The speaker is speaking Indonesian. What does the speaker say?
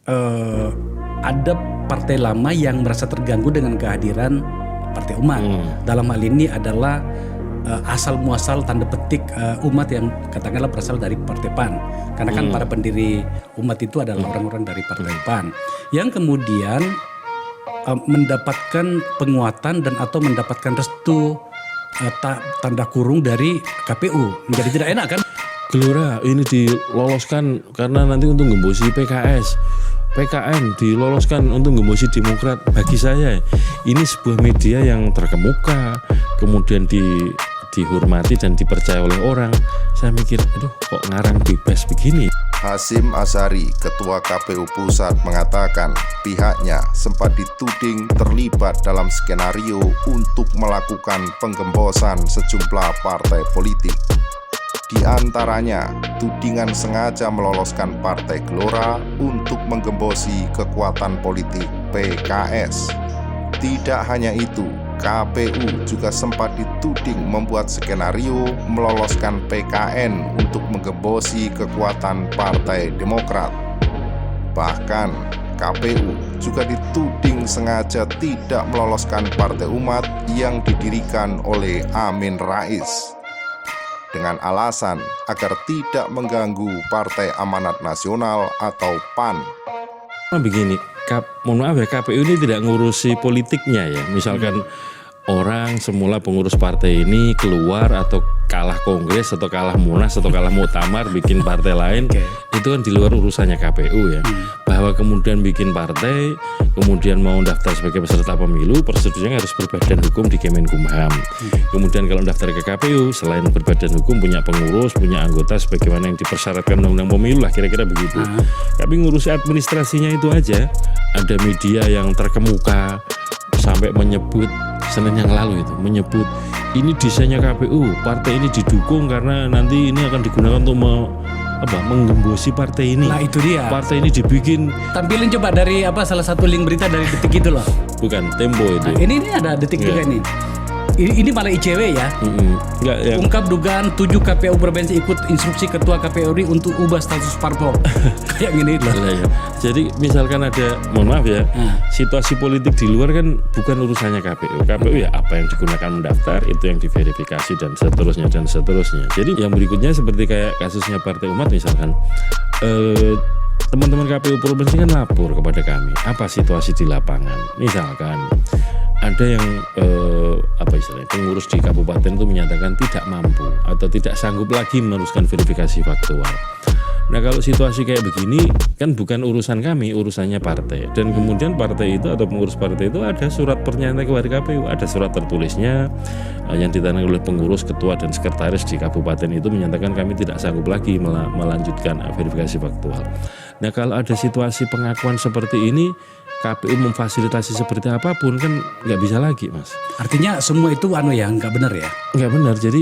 eh, ada partai lama yang merasa terganggu dengan kehadiran Partai Umat. Dalam hal ini adalah asal muasal tanda petik umat yang katakanlah berasal dari Partai PAN. Karena kan para pendiri umat itu adalah orang-orang dari Partai PAN yang kemudian mendapatkan penguatan dan atau mendapatkan restu tanda kurung dari KPU. Menjadi tidak enak kan? Gelora ini diloloskan karena nanti untuk ngembosi PKS. PKN diloloskan untuk ngembosi Demokrat. Bagi saya ini sebuah media yang terkemuka, kemudian dihormati dan dipercaya oleh orang. Saya mikir, aduh kok ngarang bebas begini. Hasyim Asyari, Ketua KPU Pusat mengatakan pihaknya sempat dituding terlibat dalam skenario untuk melakukan penggembosan sejumlah partai politik. Di antaranya, tudingan sengaja meloloskan Partai Gelora untuk menggembosi kekuatan politik PKS. Tidak hanya itu, KPU juga sempat dituding membuat skenario meloloskan PKN untuk menggembosi kekuatan Partai Demokrat. Bahkan, KPU juga dituding sengaja tidak meloloskan Partai Umat yang didirikan oleh Amin Rais, dengan alasan agar tidak mengganggu Partai Amanat Nasional atau PAN. Begini, mohon maaf ya, KPU ini tidak ngurusi politiknya ya. Misalkan orang semula pengurus partai ini keluar atau kalah kongres atau kalah munas atau kalah muktamar bikin partai lain, itu kan di luar urusannya KPU ya. Bahwa kemudian bikin partai, kemudian mau daftar sebagai peserta pemilu, prosedurnya harus berbadan hukum di Kemenkumham. Kemudian kalau daftar ke KPU, selain berbadan hukum punya pengurus, punya anggota sebagaimana yang dipersyaratkan Undang-Undang Pemilu lah, kira-kira begitu. Tapi ngurusi administrasinya itu aja. Ada media yang terkemuka sampai menyebut Senin yang lalu itu, menyebut ini desainnya KPU, partai ini didukung karena nanti ini akan digunakan untuk menggembosi partai ini. Nah itu dia. Partai ini dibikin. Tampilin coba dari salah satu link berita dari Detik itu loh. Bukan, Tempo itu. Nah, ini ada Detik juga nih. Ini malah ICW ya. Enggak, ya. Ungkap dugaan 7 KPU provinsi ikut instruksi Ketua KPU RI untuk ubah status parpol. Kayak gini loh. Ya. Jadi misalkan ada, mohon maaf ya, situasi politik di luar kan bukan urusannya KPU. KPU ya apa yang digunakan mendaftar itu yang diverifikasi dan seterusnya dan seterusnya. Jadi yang berikutnya seperti kayak kasusnya Partai Umat misalkan, teman-teman KPU provinsi kan lapor kepada kami apa situasi di lapangan. Misalkan ada yang pengurus di kabupaten itu menyatakan tidak mampu atau tidak sanggup lagi meneruskan verifikasi faktual. Nah kalau situasi kayak begini kan bukan urusan kami, urusannya partai. Dan kemudian partai itu atau pengurus partai itu ada surat pernyataan kepada KPU, ada surat tertulisnya yang ditandai oleh pengurus, ketua dan sekretaris di kabupaten itu menyatakan kami tidak sanggup lagi melanjutkan verifikasi faktual. Nah kalau ada situasi pengakuan seperti ini, KPU memfasilitasi seperti apapun kan nggak bisa lagi, Mas. Artinya semua itu nggak benar ya? Nggak benar. Jadi